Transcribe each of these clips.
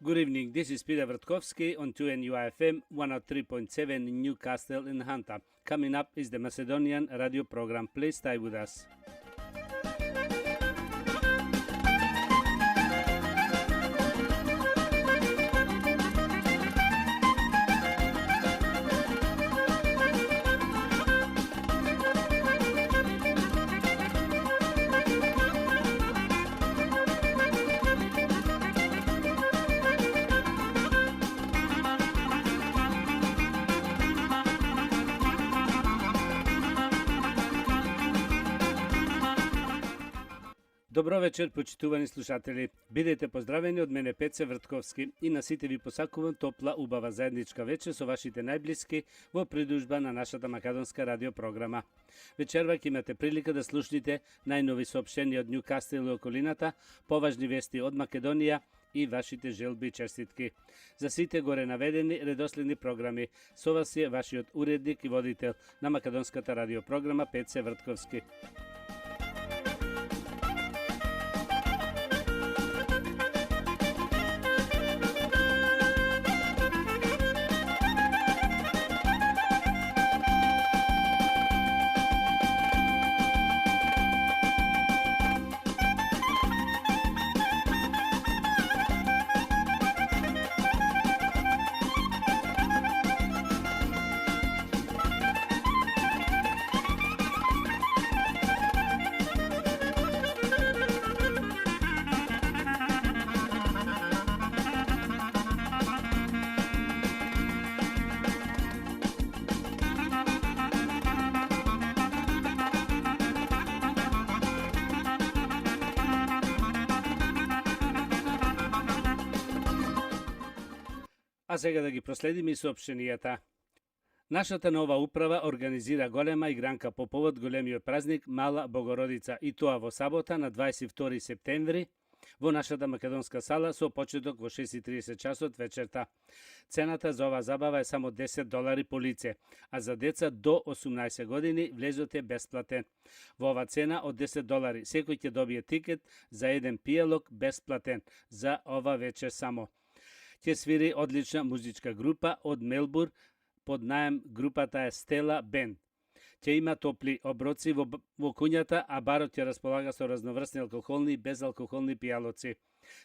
Good evening, this is Peter Vratkovsky on 2NUIFM 103.7 in Newcastle in Hunter. Coming up is the Macedonian radio program. Please stay with us. Добро вечер, почитувани слушатели. Бидете поздравени од мене Пеце Вртковски и на сите ви посакувам топла, убава заедничка вечер со вашите најблиски во придружба на нашата македонска радио програма. Вечерва ќе имате прилика да слушнете најнови соопштенија од Ньюкастел и околината, поважни вести од Македонија и вашите желби и честитки. За сите горе наведени редоследни програми, со вас е вашиот уредник и водител на македонската радио програма Пеце Вртковски. А сега да ги проследиме и соопштенијата. Нашата нова управа организира голема игранка по повод големиот празник Мала Богородица и тоа во сабота на 22 септември во нашата македонска сала со почеток во 6:30 часот вечерта. Цената за оваа забава е само $10 по лице, а за деца до 18 години влезот е бесплатен. Во оваа цена од $10 секој ќе добие тикет за еден пијалок бесплатен за ова вечер само. Ќе свири одлична музичка група од Мелбур, под наем групата е Стела Бенд. Ќе има топли оброци во куњата, а барот ќе располага со разноврсни алкохолни и безалкохолни пијалоци.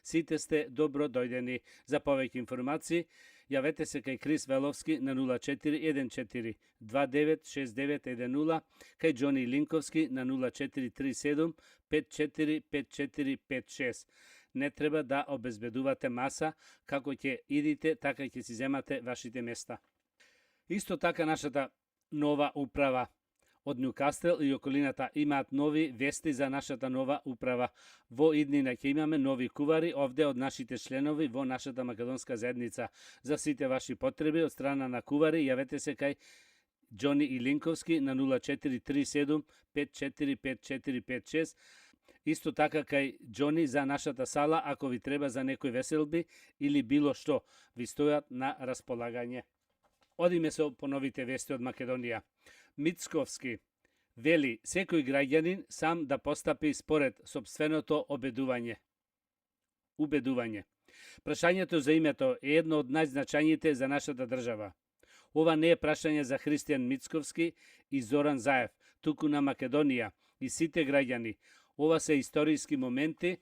Сите сте добро дојдени. За повеќе информации, јавете се кај Крис Веловски на 0414 296910, кај Џони Линковски на 0437 545456. Не треба да обезбедувате маса, како ќе идите, така ќе си земате вашите места. Исто така нашата нова управа од Ньюкастел и околината имаат нови вести за нашата нова управа. Во иднина ќе имаме нови кувари овде од нашите членови во нашата македонска заедница. За сите ваши потреби од страна на кувари, јавете се кај Џони и Линковски на 0437 545456. Исто така кај Џони за нашата сала, ако ви треба за некои веселби или било што, ви стојат на располагање. Одиме со поновите вести од Македонија. Мицковски вели секој граѓанин сам да постапи според сопственото убедување. Прашањето за името е едно од најзначајните за нашата држава. Ова не е прашање за Христијан Мицковски и Зоран Заев, туку на Македонија и сите граѓани. Ова се историски моменти.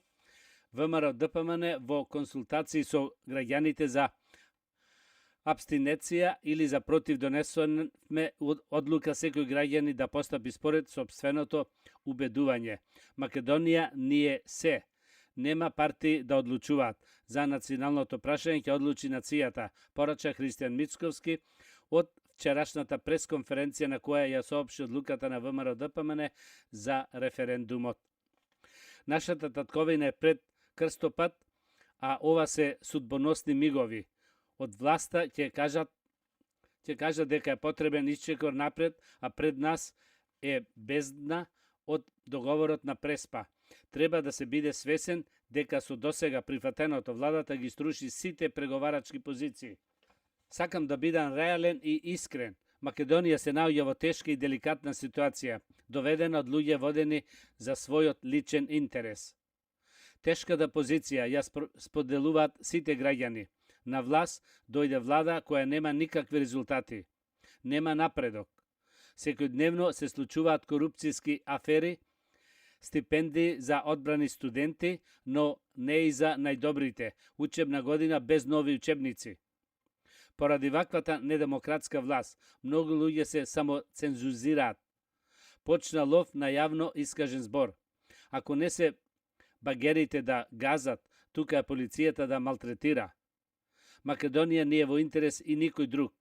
ВМРО ДПМН во консултации со граѓаните за абстинеција или за против донесоме одлука секој граѓани да постапи според сопственото убедување. Македонија ние се. Нема партии да одлучуваат. За националното прашање ќе одлучи нацијата, порача Христијан Мицковски од вчерашната пресконференција на која ја соопшти одлуката на ВМРО ДПМН за референдумот. Нашата татковина е пред крстопат, а ова се судбоносни мигови. Од власта ќе кажат дека е потребен исчекор напред, а пред нас е бездна од договорот на Преспа. Треба да се биде свесен дека со досега прифатеното владата ги струши сите преговарачки позиции. Сакам да бидам реален и искрен. Македонија се наоѓа во тешка и деликатна ситуација, доведена од луѓе водени за својот личен интерес. Тешката позиција ја споделуваат сите граѓани. На власт дојде влада која нема никакви резултати. Нема напредок. Секојдневно се случуваат корупцијски афери, стипендии за одбрани студенти, но не и за најдобрите. Учебна година без нови учебници. Поради ваквата недемократска власт, многу луѓе се само цензурираат. Почна лов на јавно искажен збор. Ако не се багерите да газат, тука е полицијата да малтретира. Македонија не е во интерес и никој друг.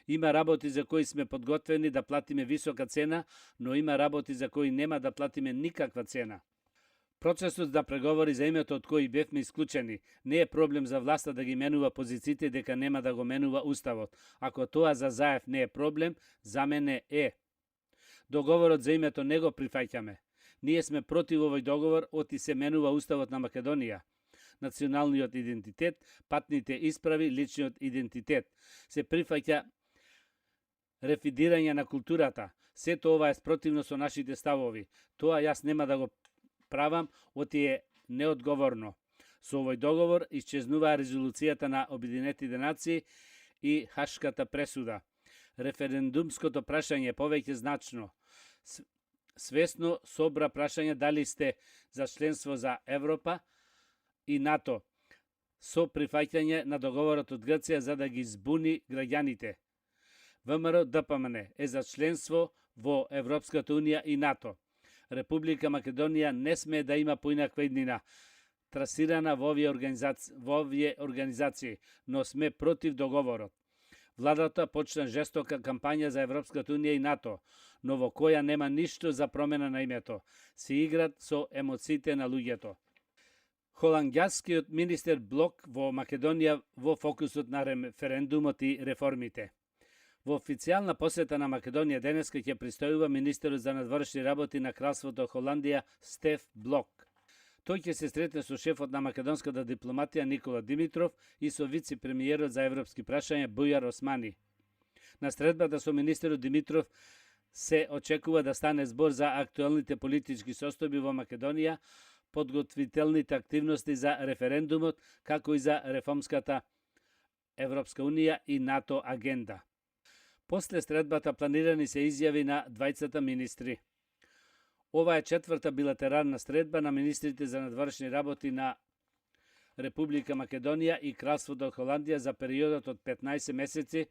Има работи за кои сме подготвени да платиме висока цена, но има работи за кои нема да платиме никаква цена. Процесот да преговори за името од кои бевме исклучени не е проблем за власта да ги менува позициите дека нема да го менува уставот. Ако тоа за Заев не е проблем, за мене е. Договорот за името не го прифаќаме. Ние сме против овој договор, оти се менува уставот на Македонија. Националниот идентитет, патните исправи, личниот идентитет. Се прифаќа рефидирање на културата. Сето ова е спротивно со нашите ставови. Тоа јас нема да го правам, оти е неодговорно. Со овој договор исчезнува резолуцијата на Обединетите нации и Хашката пресуда. Референдумското прашање е повеќе значно. Свесно собра прашање дали сте за членство за Европа и НАТО, со прифаќање на договорот од Грција за да ги збуни граѓаните. ВМРО ДПМН е за членство во Европската унија и НАТО. Република Македонија не смее да има поинаква иднина трасирана во овие организации, но сме против договорот. Владата почна жестока кампања за Европската унија и НАТО, но во која нема ништо за промена на името. Се играт со емоциите на луѓето. Холандјанскиот министер Блок во Македонија во фокусот на референдумот и реформите. Во официјална посета на Македонија денеска ќе пристојува министерот за надворешни работи на Кралството Холандија Стеф Блок. Тој ќе се сретне со шефот на македонската дипломатија Никола Димитров и со вице-премиерот за европски прашања Бујар Османи. На средбата со министерот Димитров се очекува да стане збор за актуелните политички состојби во Македонија, подготвителните активности за референдумот, како и за реформската Европска унија и НАТО агенда. После средбата планирани се изјави на двајцата министри. Ова е четврта билатерална средба на министрите за надворешни работи на Република Македонија и Кралството Холандија за периодот од 15 месеци,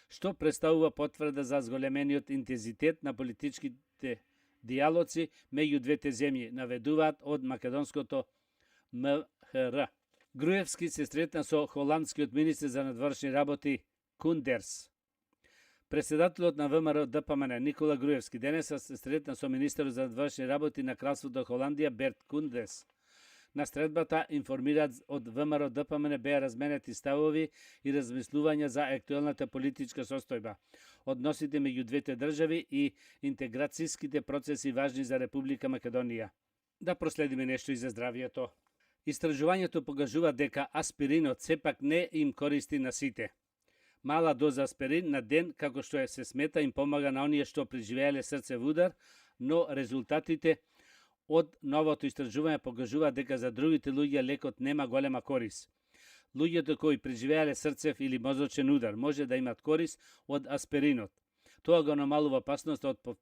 што представува потврда за зголемениот интензитет на политичките диалоци меѓу двете земји, наведуваат од македонското МХР. Груевски се сретна со холандскиот министер за надворешни работи Кундерс. Председателот на ВМРО ДПМН Никола Груевски денеса се сретна со министерот за надворешни работи на Кралството Холандија Берт Кундерс. На средбата информираат од ВМРО ДПМН беа разменети ставови и размислувања за актуелната политичка состојба, односите меѓу двете држави и интеграцијските процеси важни за Република Македонија. Да проследиме нешто и за здравието. Истражувањето покажува дека аспиринот сепак не им користи на сите. Мала доза аспирин на ден, како што се смета, им помага на оние што преживеале срцев удар, но резултатите од новото истражување покажува дека за другите луѓе лекот нема голема корис. Луѓето кои преживеале срцев или мозочен удар може да имат корис од аспиринот. Тоа го намалува опасноста од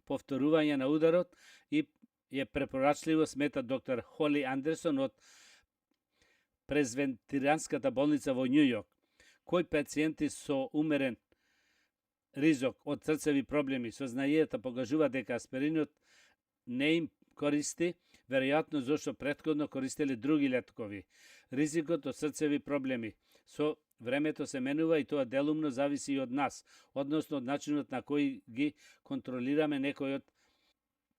повторување на ударот и е препорачливо, смета доктор Холи Андерсон од Презвентиранската болница во Њу Јорк. Кои пациенти со умерен ризок од срцеви проблеми со знаејата покажува дека аспиринот не им користи, веројатно зашто претходно користеле други лекови. Ризикот од срцеви проблеми со времето се менува и тоа делумно зависи и од нас, односно од начинот на кој ги контролираме некои од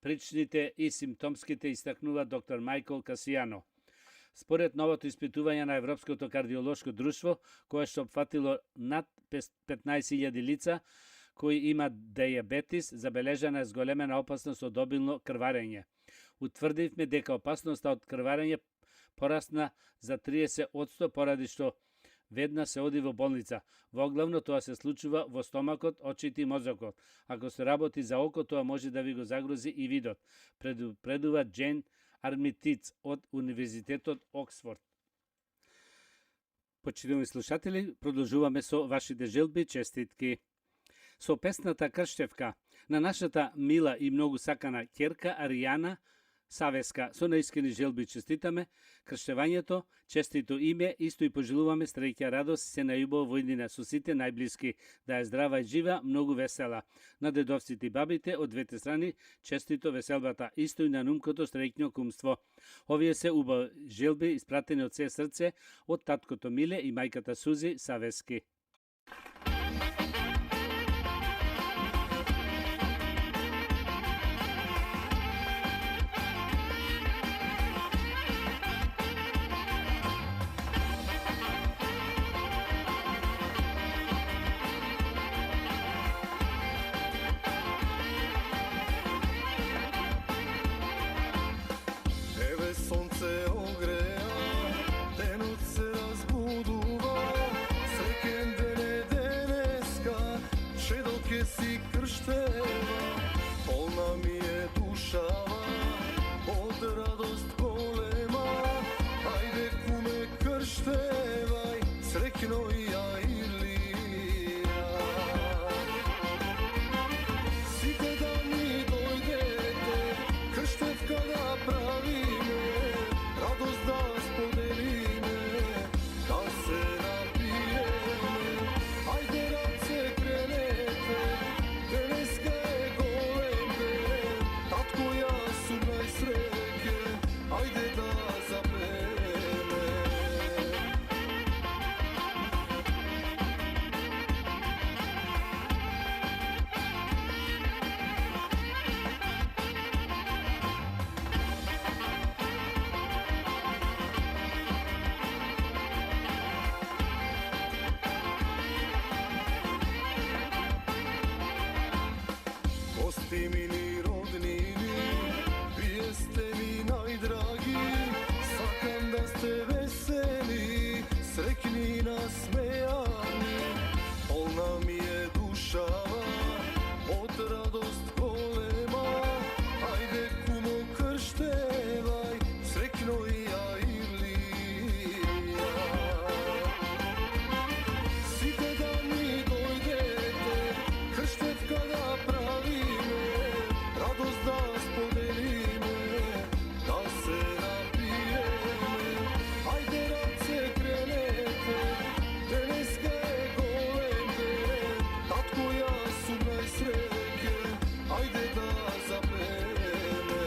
причините и симптомските, истакнува доктор Мајкл Касијано. Според новото испитување на Европското кардиолошко друштво, кое што опфатило над 15.000 лица кои имаат диабетис, забележана е зголемена опасност од обилно крварење. Утврдивме дека опасноста од крварење порасна за 30% поради што веднаш се оди во болница. Воглавно тоа се случува во стомакот, очите и мозокот. Ако се работи за око, тоа може да ви го загрози и видот. Предува Джейн Армитиц од Универзитетот Оксфорд. Почитувани слушатели, продолжуваме со вашите желби и честитки. Со песната Крштевка на нашата мила и многу сакана ќерка Аријана Савеска. Со наискрени желби честитаме крштевањето, честито име, исто и пожелуваме среќа, радост, се најубаво во иднина со сите најблиски, да е здрава и жива, многу весела. На дедовците и бабите од двете страни честито веселбата, исто и на нумкото среќно кумство. Овие се убави желби испратени од се срце од таткото Миле и мајката Сузи Савески. Сонце огреа, денот се разбудува, среќен ден е денеска, чедо ке си крштева, полна ми е душава, од радост голема, ајде куме крштевај, среќно ја Илија. Сите да ми дојдете, крштевка да правиме, радост да споделиме, да се напиеме, ајде раце кренете, денеска е голем ден, татко јас сум најсреќен, ајде да запееме. Гости мили роднини, вие сте ми најдраги, сакам да сте весели, среќни и насмејани, полна ми е душава, од радост голема, ајде кумо крштевај, среќно и ја Илија. Сите да ми дојдете, крштевка да правиме, радост да споделиме, да се напиеме, ајде раце кренете, денеска е голем ден, татко јас сум најсреќен, ајде да запееме.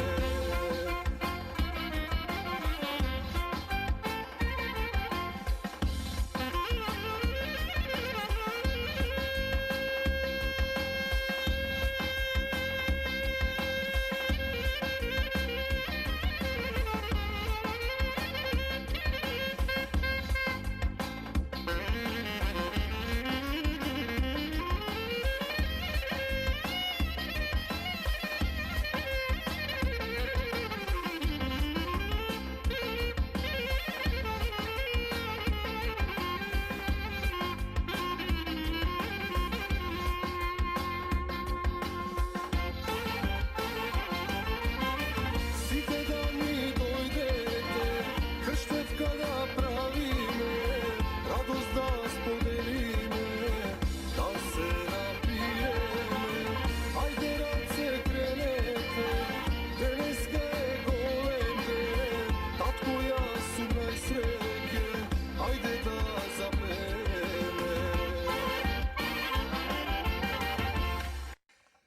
Сите да ми дојдете, крштевка да правиме, радост да споделиме, да се напиеме, ајде раце кренете, денеска е голем ден, татко јас сум најсреќен, ајде да запееме.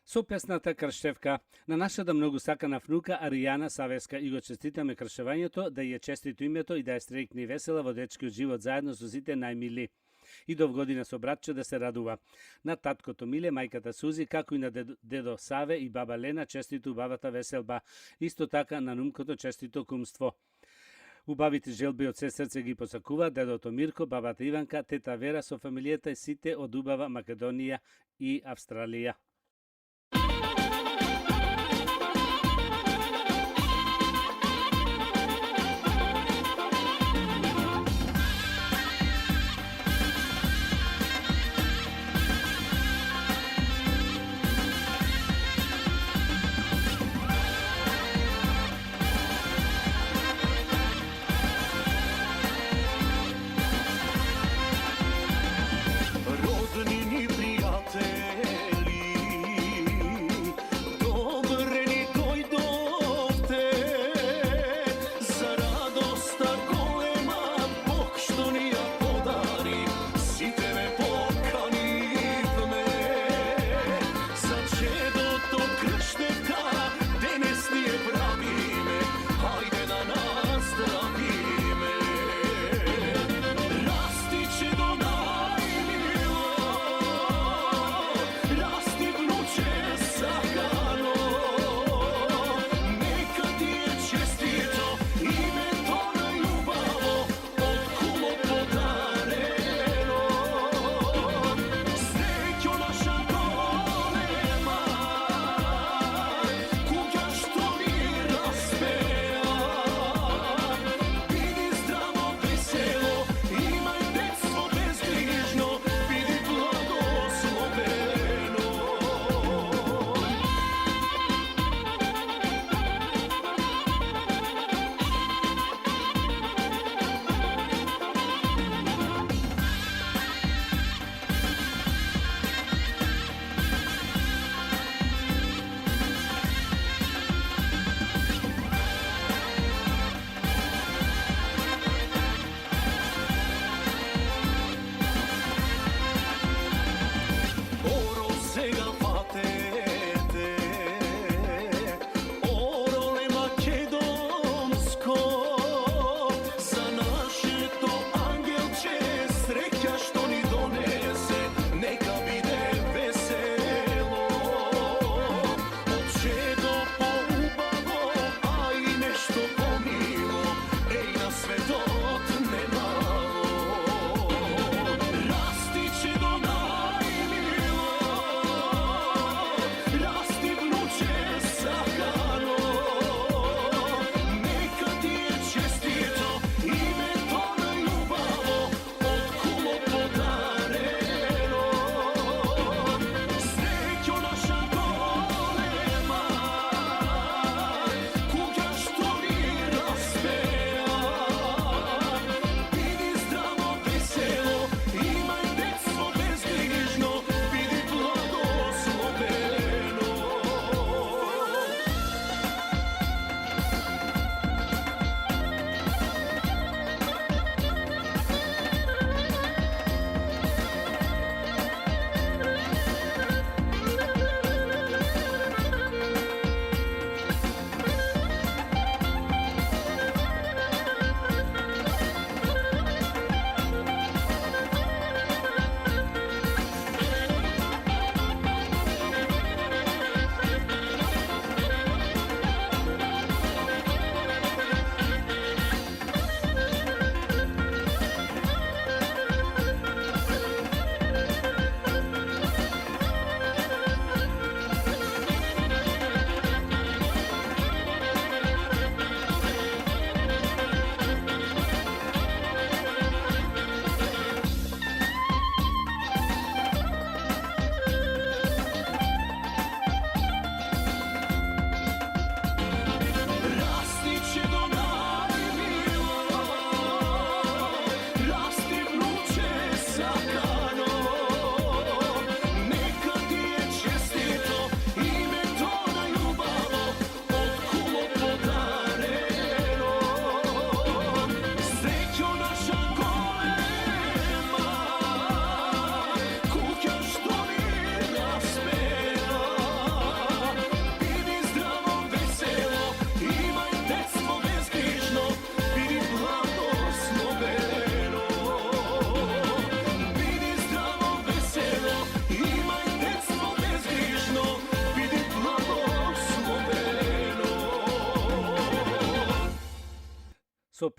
Со песната Крштевка на нашата многу сакана внука Аријана Савеска и го честитаме кршевањето, да ја честито името и да е среќна и весела во дечкиот живот заедно со сите најмили. И до година со братче да се радува. На таткото Миле, мајката Сузи, како и на дедо Саве и баба Лена честито убавата веселба. Исто така на нумкото честито кумство. Убавите желби од се срце ги посакува дедото Мирко, бабата Иванка, тета Вера со фамилијата и сите од убава Македонија и Австралија.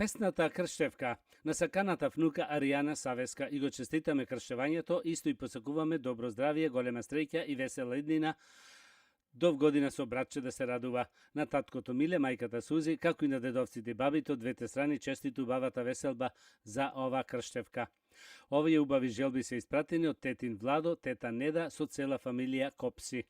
песната Крштевка на саканата внука Аријана Савеска и го честитаме крштевањето, исто и посакуваме добро здравие, голема среќа и весела иднина до година со братче да се радува. На таткото Миле, мајката Сузи, како и на дедовците и бабите од двете страни честиту убавата веселба за ова Крштевка. Овие убави желби се испратени од тетин Владо, тета Неда со цела фамилија Копси.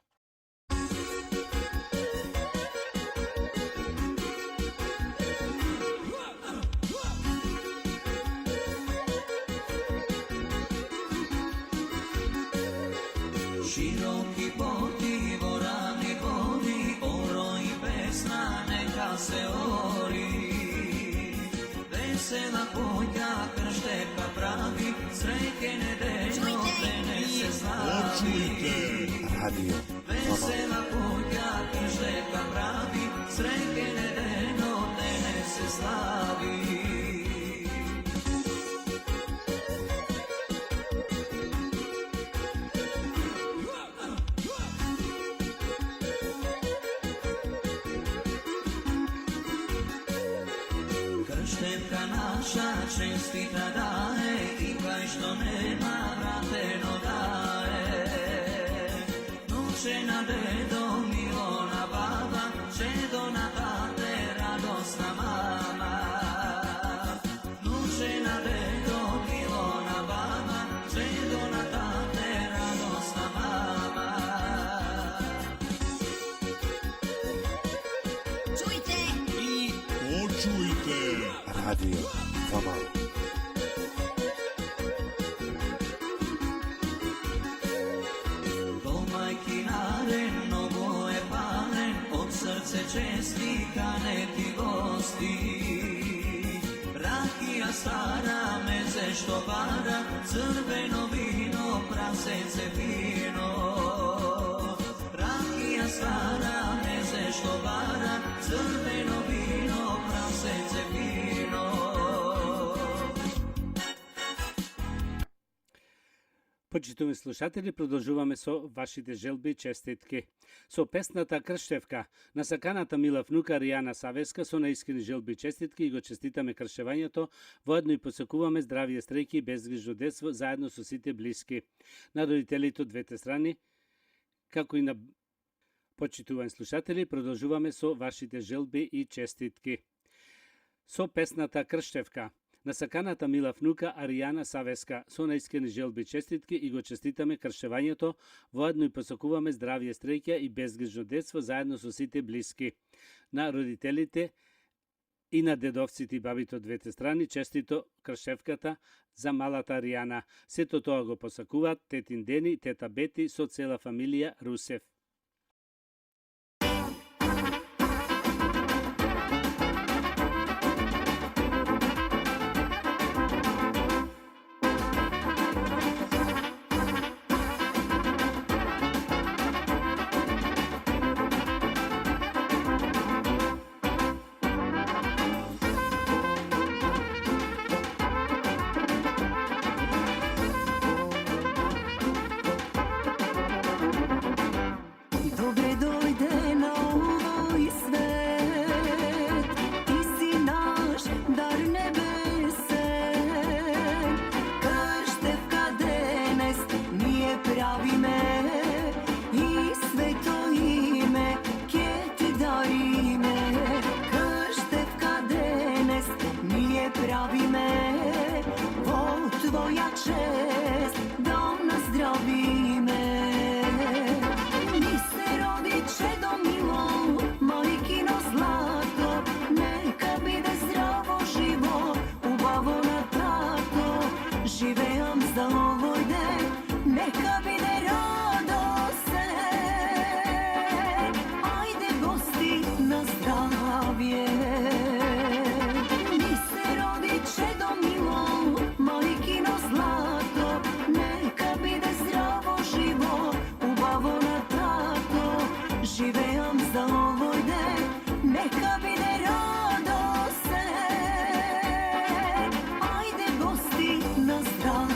Široki poti, vorani vodi, oro i pesna neka se ori. Vesela poljka, Krštevka pravi, sreće nedeljno tene se slavi. Vesela poljka, Krštevka pravi, sreće nedeljno tene se slavi. Krštevka naša čestita daje i kaj što nema vrateno daje. Nučena dedo, milona baba, čedo na tate, radosna mama. Nučena dedo, milona baba, čedo na tate, radosna mama. Čujte! I Počujte! Radio Famal. do majki naren, mnogo je palen, od srce česti kaneti gosti. Rakija stara, meze što para, crveno vino, prasece fino. Rakija stara, meze što para, crveno vino, prasece fino. Почитувани слушатели, продолжуваме со вашите желби и честитки. Со песната Крштевка на саканата мила внука Аријана Савеска со наискрени желби и честитки и го честитаме кршевањето, воедно и посакуваме здравие, среќи и безгрижно детство заедно со сите блиски. На родителите од двете страни, како и на почитувани слушатели, продолжуваме со вашите желби и честитки. Со песната Крштевка на саканата мила внука Аријана Савеска со наискрени желби и честитки и го честитаме кршевањето, воедно и посакуваме здравие, среќа и безгрижно детство заедно со сите блиски. На родителите и на дедовците и бабите од двете страни честито кршевката за малата Аријана. Сето тоа го посакуваат тетин Дени, тета Бети со цела фамилија Русев. Dobre dojde na ovoj svet, ti si naš dar nebesen. Krštevka danes nije pravi me i sveto ime kje ti darime. Krštevka danes nije pravi me, vol tvoja čest da nas zdravi me. Mi se rodi čedo milo, majkino zlato, neka bide zdravo živo, ubavo na tato. Živeam za ovoj den, neka bide radosen. Ajde gosti na zdravje. Mi se rodi čedo milo, majkino zlato, neka bide zdravo živo, ubavo na tato. Živeam za ovoj den, neka bide radosen. Ajde gosti na zdravje.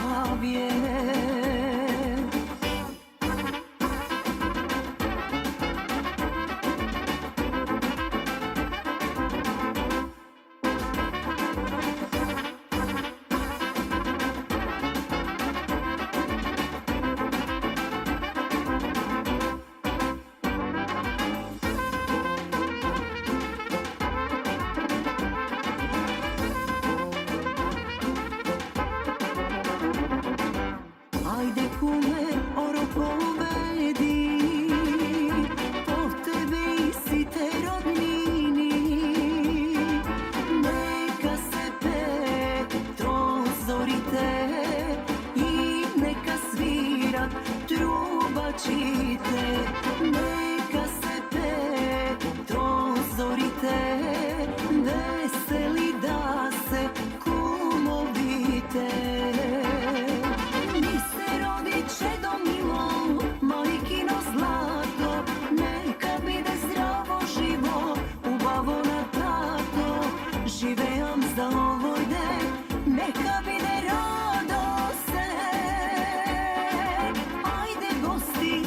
plačite, neka se Petro zorite, veseli da se kumovite. Mi se rodi čedo milo, majkino zlato, neka bide zdravo živo, ubavo na tato, živeam za ovoj den, neka bide rado se. Ajde gosti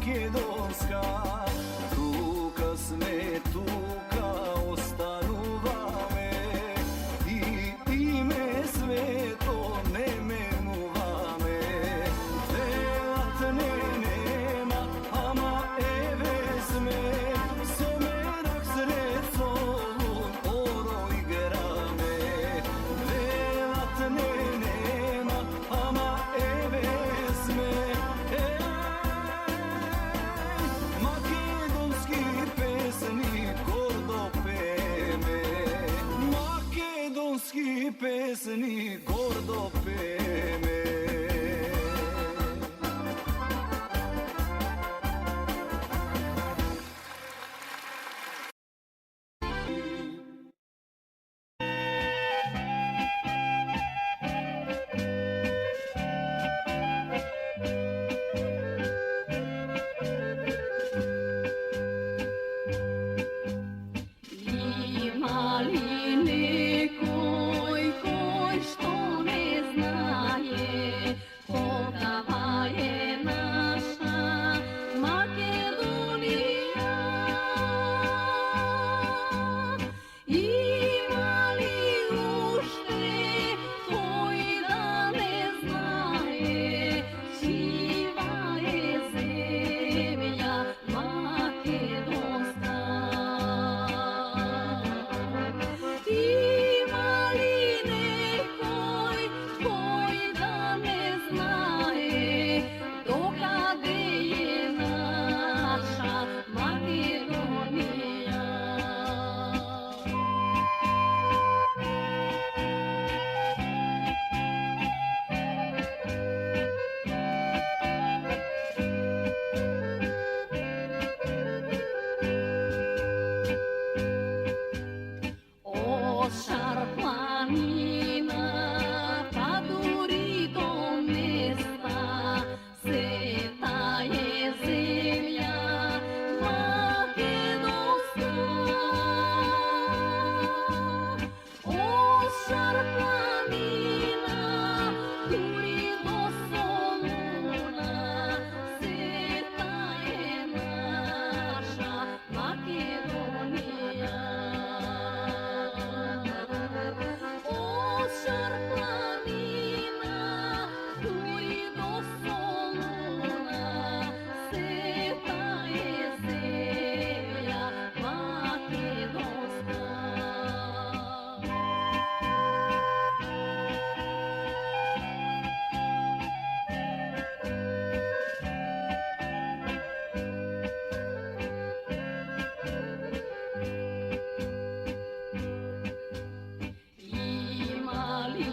makedonska, tuka sme, tuka ostanu vame, i ime sveto ne menuvame. Velatne nema, ama evezme, somerak sredsolun oro igrame. Velatne nema, ama evezme, makedonski pesnik gordo peme. Makedonski pesnik gordo peme. Ima li nekoj koji što ne znaje kolika je naša Makedonija? Ima li ušte koji da ne znaje čija je zemlja makedonska? Ima li nekoj koji da ne znaje dokade je naša Makedonija? Ošar planina pa duri do mesta, sveta je zemlja makedonska. Ošar planina duri do Soluna, sveta je naša Makedonija. Ošar planina duri do Soluna, sveta je zemlja makedonska. Ima li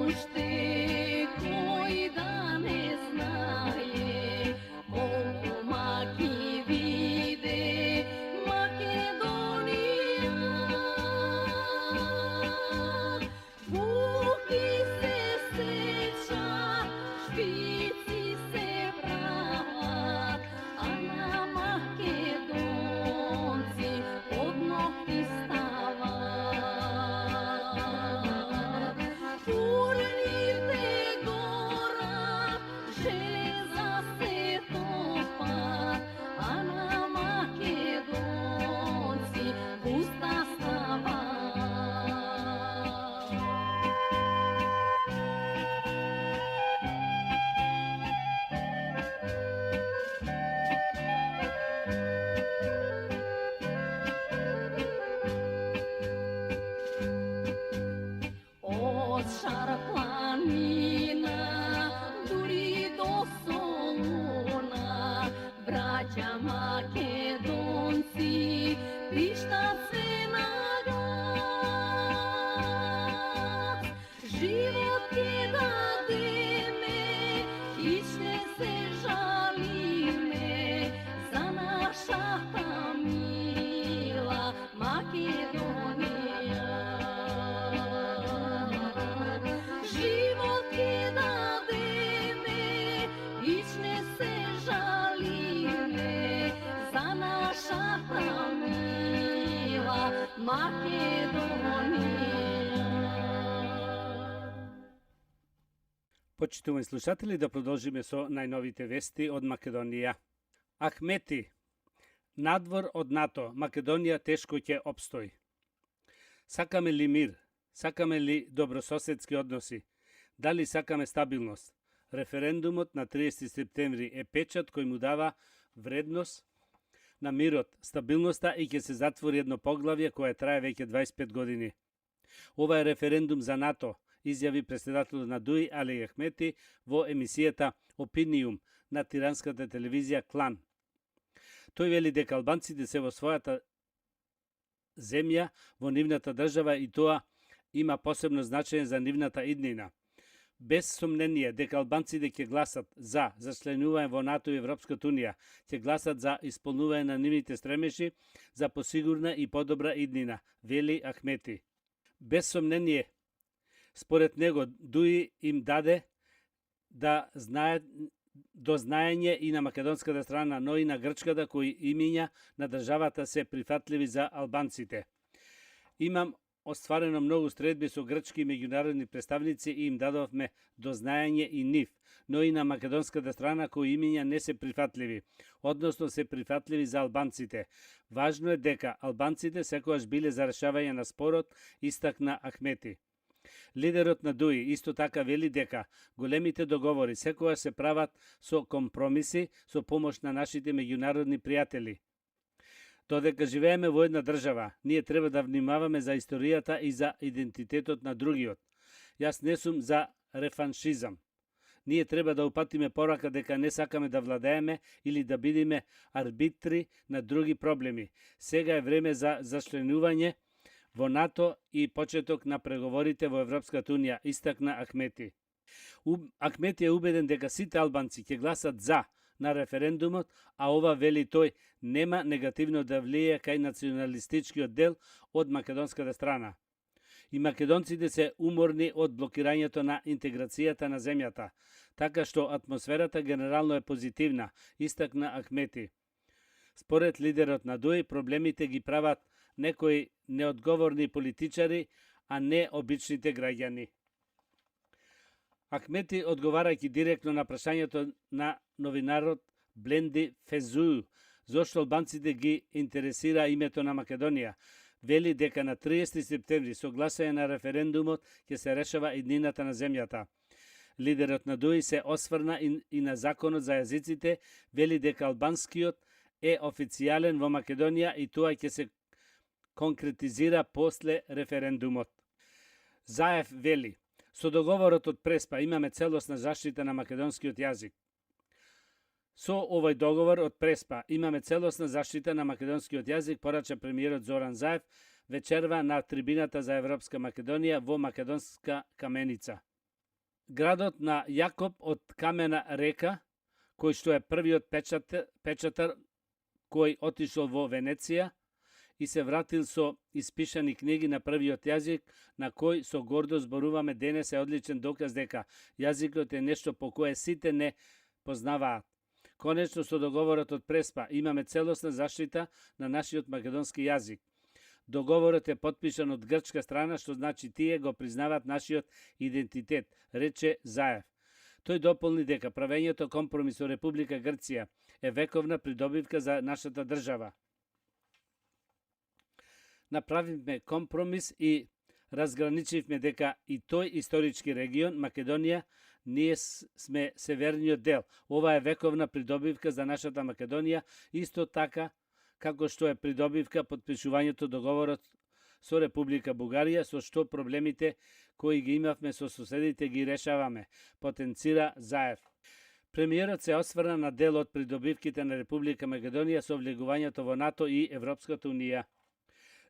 ušte koji da ne znaje koliko maki vide Makedonija? Vuki se seća, špici se prava, a na Makedonci od nokti stava. Urnite gora, železa se topa, a na Makedonci pusta stava. Ošar planina duri do Soluna, braća Makedonci pišta se na glas. Život je dademe, ište se žalime za naša ta mila Makedonija. Život je dademe, ište se žalime za naša ta mila Makedonija. Почитувани слушатели, да продолжиме со најновите вести од Македонија. Ахмети, надвор од НАТО, Македонија тешко ќе обстои. Сакаме ли мир? Сакаме ли добрососедски односи? Дали сакаме стабилност? Референдумот на 30 септември е печат кој му дава вредност на мирот, стабилноста и ќе се затвори едно поглавје кое трае веќе 25 години. Ова е референдум за НАТО, изјави председателот на ДУИ Али Ахмети во емисијата Опиниум на тиранската телевизија Клан. Тој вели дека албанците се во својата земја, во нивната држава и тоа има посебно значење за нивната иднина. Без сомнение дека албанците ќе гласат за членување во НАТО и Европската унија, ќе гласат за исполнување на нивните стремеши за посигурна и подобра иднина, вели Ахмети. Без сомнение, според него, ДУИ им даде да знаат до знаење и на македонската страна, но и на грчката, кои имиња на државата се прифатливи за албанците. Имам остварено многу средби со грчки и меѓународни представници и им дадовме до знаење и нив, но и на македонската страна кои имиња не се прифатливи, односно се прифатливи за албанците. Важно е дека албанците секогаш биле за решавање на спорот, истакна Ахмети. Лидерот на ДУИ исто така вели дека големите договори секогаш се прават со компромиси, со помош на нашите меѓународни пријатели. Додека живееме во една држава, ние треба да внимаваме за историјата и за идентитетот на другиот. Јас не сум за рефаншизам. Ние треба да упатиме порака дека не сакаме да владееме или да бидеме арбитри на други проблеми. Сега е време за членување во НАТО и почеток на преговорите во Европската унија, истакна Ахмети. Ахмети е убеден дека сите албанци ќе гласат за на референдумот, а ова, вели тој, нема негативно да влијае кај националистичкиот дел од македонската страна. И македонците се уморни од блокирањето на интеграцијата на земјата, така што атмосферата генерално е позитивна, истакна Ахмети. Според лидерот на ДУИ, проблемите ги прават некои неодговорни политичари, а не обичните граѓани. Ахмети, одговарајќи директно на прашањето на новинарот Бленди Фезуу, зошто албанците ги интересира името на Македонија, вели дека на 30 септември со гласање на референдумот ќе се решава иднината на земјата. Лидерот на ДУИ се осврна и на законот за јазиците, вели дека албанскиот е официјален во Македонија и тоа ќе се конкретизира после референдумот. Заев вели: со договорот од Преспа имаме целосна заштита на македонскиот јазик. Со овој договор од Преспа имаме целосна заштита на македонскиот јазик, порача премиерот Зоран Заев вечерва на трибината за Европска Македонија во Македонска Каменица. Градот на Јакоб од Камена река, кој што е првиот печатар кој отишол во Венеција и се вратил со испишани книги на првиот јазик, на кој со гордост зборуваме денес, е одличен доказ дека јазикот е нешто по кое сите не познаваат. Конечно, со договорот од Преспа имаме целосна заштита на нашиот македонски јазик. Договорот е потпишан од грчка страна, што значи тие го признаваат нашиот идентитет, рече Заев. Тој дополни дека правењето компромис со Република Грција е вековна придобивка за нашата држава. Направивме компромис и разграничивме дека и тој исторички регион, Македонија, ние сме северниот дел. Ова е вековна придобивка за нашата Македонија, исто така како што е придобивка потпишувањето договорот со Република Бугарија, со што проблемите кои ги имавме со соседите ги решаваме, потенцира Заев. Премиерот се осврна на дел од придобивките на Република Македонија со влегувањето во НАТО и Европската унија.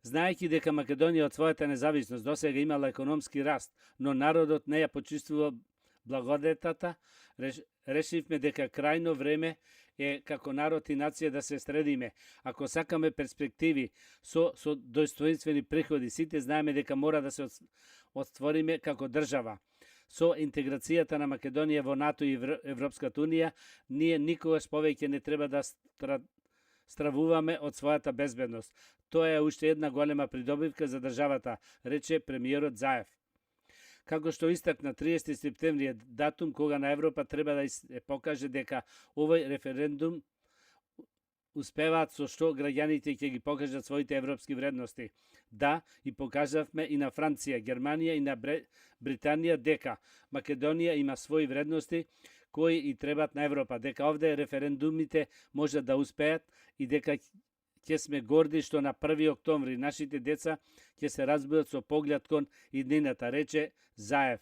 Знаејќи дека Македонија од својата независност досега имала економски раст, но народот не ја почувствува благодетата, решивме дека крајно време е како народ и нација да се средиме. Ако сакаме перспективи со достоинствени приходи, сите знаеме дека мора да се отвориме како држава. Со интеграцијата на Македонија во НАТО и Европската унија, ние никогаш повеќе не треба да стравуваме од својата безбедност. Тоа е уште една голема придобивка за државата, рече премиерот Заев. Како што истакна, 30 септември е датум кога на Европа треба да се покаже дека овој референдум успеваат со што граѓаните ќе ги покажат своите европски вредности. Да, и покажавме и на Франција, Германија и на Британија дека Македонија има своји вредности кои и требат на Европа, дека овде референдумите можат да успеат и дека ќе сме горди што на 1. октомври нашите деца ќе се разбудат со поглед кон иднината, рече Заев.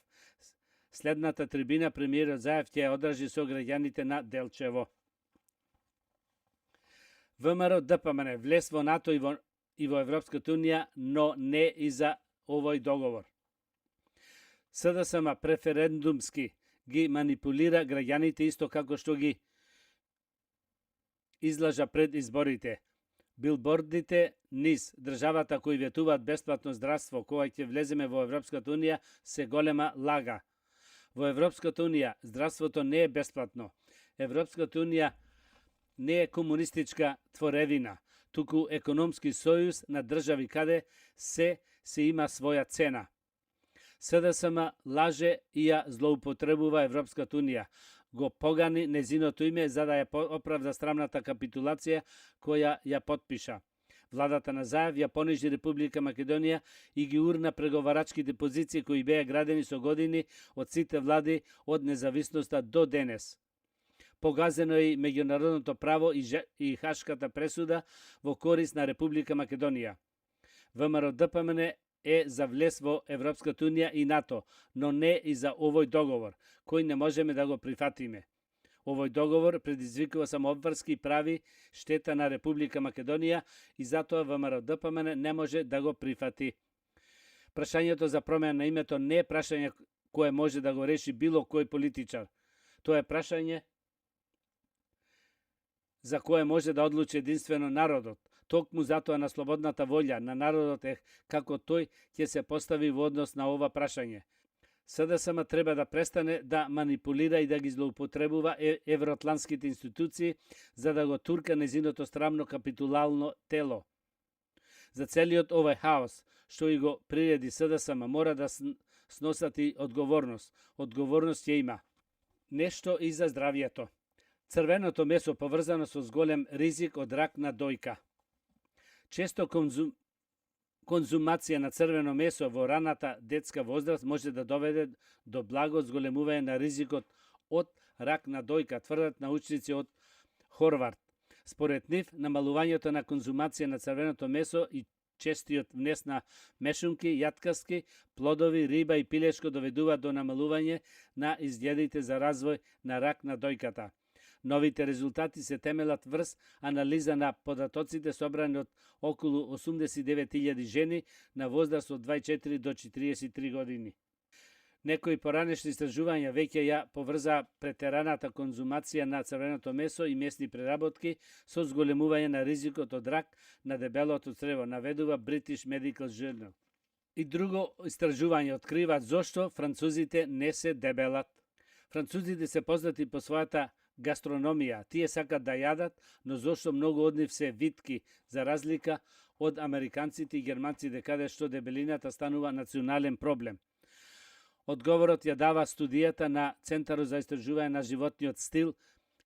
Следната трибина премиерот Заев ќе ја одржи со граѓаните на Делчево. ВМРО ДПМН влез во НАТО и во Европската унија, но не и за овој договор. СДСМ преферендумски ги манипулира граѓаните исто како што ги излажа пред изборите. Билбордите низ државата кои ветуваат бесплатно здравство кога ќе влеземе во Европската унија се голема лага. Во Европската унија здравството не е бесплатно. Европската унија не е комунистичка творевина, туку економски сојуз на држави каде се има своја цена. СДСМ лаже и ја злоупотребува Европската унија, го погани незиното име за да ја оправда срамната капитулација која ја потпиша. Владата на Заев ја понижи Република Македонија и ги урна преговарачките позиции кои беа градени со години од сите влади од независноста до денес. Погазено е и меѓународното право и Хашката пресуда во корист на Република Македонија. ВМРО ДПМН е за влез во Европската унија и НАТО, но не и за овој договор, кој не можеме да го прифатиме. Овој договор предизвикува само обврски и прави штета на Република Македонија и затоа ВМРО ДПМН не може да го прифати. Прашањето за промена на името не е прашање кое може да го реши било кој политичар. Тоа е прашање за кое може да одлучи единствено народот. Токму затоа на слободната волја на народот е како тој ќе се постави во однос на ова прашање. СДСМ треба да престане да манипулира и да ги злоупотребува евроатлантските институции за да го турка незиното срамно капитулално тело. За целиот овој хаос што и го приреди СДСМ мора да сносат и одговорност. Одговорност ја има. Нешто и за здравјето. Црвеното месо поврзано со зголем ризик од рак на дојка. Често конзумација на црвено месо во раната детска возраст може да доведе до благо зголемување на ризикот од рак на дојка, тврдат научници од Хорвард. Според нив, намалувањето на конзумација на црвеното месо и честиот внес на мешунки, јаткаски, плодови, риба и пилешко доведува до намалување на изгледите за развој на рак на дојката. Новите резултати се темелат врз анализа на податоците собрани од околу 89.000 жени на возраст од 24 до 43 години. Некои поранешни истражувања веќе ја поврзаа претераната конзумација на црвеното месо и месни преработки со зголемување на ризикот од рак на дебелото црево, наведува British Medical Journal. И друго истражување открива зошто французите не се дебелат. Французите се познати по својата гастрономија. Тие сакат да јадат, но зошто многу од нив се витки, за разлика од американците и германците, каде што дебелината станува национален проблем. Одговорот ја дава студијата на Центарот за истражување на животниот стил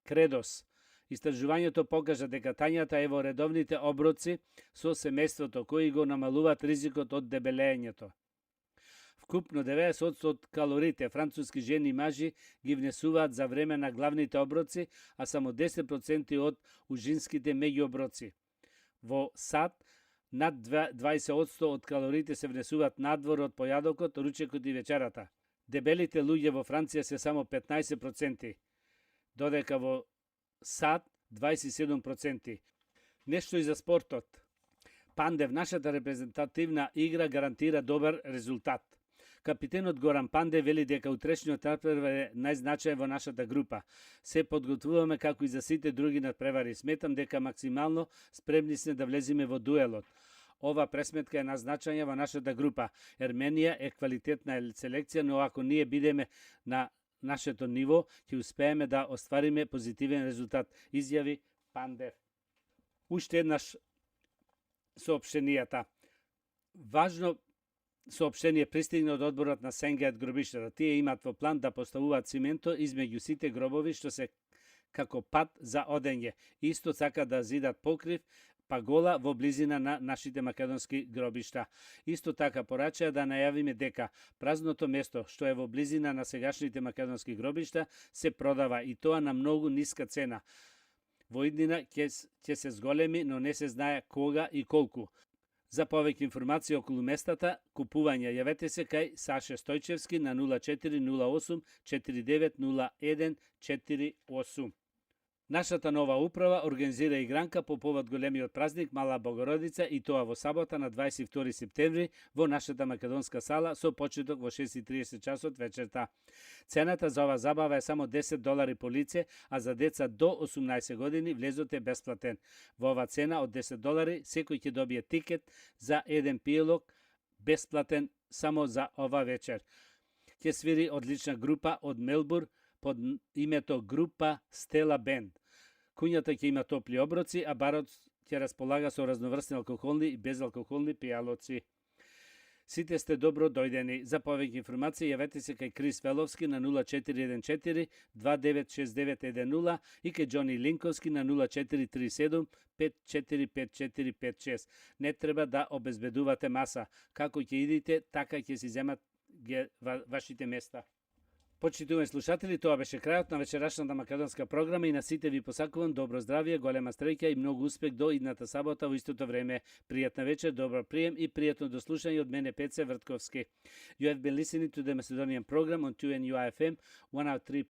Кредос. Истражувањето покажа дека тањата е во редовните оброци со семејството, кои го намалуваат ризикот од дебелењето. Вкупно 90% од калориите француски жени и мажи ги внесуваат за време на главните оброци, а само 10% од ужинските меѓуоброци. Во САД над 20% од калориите се внесуваат надвор од појадокот, ручекот и вечерата. Дебелите луѓе во Франција се само 15%, додека во САД 27%. Нешто и за спортот. Пандев, нашата репрезентативна игра гарантира добар резултат. Капитенот Горан Панде вели дека утрешниот надпревар е најзначаен во нашата група. Се подготвуваме како и за сите други надпревари. Сметам дека максимално спремни сме да влеземе во дуелот. Ова пресметка е назначања во нашата група. Ерменија е квалитетна селекција, но ако ние бидеме на нашето ниво, ќе успееме да оствариме позитивен резултат, изјави Пандев. Уште еднаш соопштенијата. Важно соопштение пристигна од одборот на Сенгеат гробиштата. Тие имаат во план да поставуваат цименто измеѓу сите гробови што се како пат за одење. Исто сака да зидат покрив пагола во близина на нашите македонски гробишта. Исто така порачаа да најавиме дека празното место што е во близина на сегашните македонски гробишта се продава и тоа на многу ниска цена. Во иднина ќе се зголеми, но не се знае кога и колку. За повеќе информации околу местата, купување, јавете се кај Саше Стојчевски на 0408 4901 48. Нашата нова управа организира игранка по повод големиот празник Мала Богородица и тоа во сабота на 22 септември во нашата македонска сала со почеток во 6:30 часот вечерта. Цената за ова забава е само $10 по лице, а за деца до 18 години влезот е бесплатен. Во ова цена од $10 секој ќе добие тикет за еден пиелок бесплатен само за ова вечер. Ќе свири одлична група од Мелбур под името група Стела Бенд. Куњата ќе има топли оброци, а барот ќе располага со разноврсни алкохолни и безалкохолни пијалоци. Сите сте добро дојдени. За повеќе информации јавете се кај Крис Веловски на 0414 296910 и кај Џони Линковски на 0437 545456. Не треба да обезбедувате маса. Како ќе идите, така ќе си земат вашите места. Почитувани слушатели, тоа беше крајот на вечерашната македонска програма и на сите ви посакувам добро здравје, голема стреќа и многу успех до идната сабота во истото време. Пријатна вечер, добар прием и пријатно дослушање од мене Пеце Вртковски. You have been listening to the Macedonian program on 2NUI FM 103.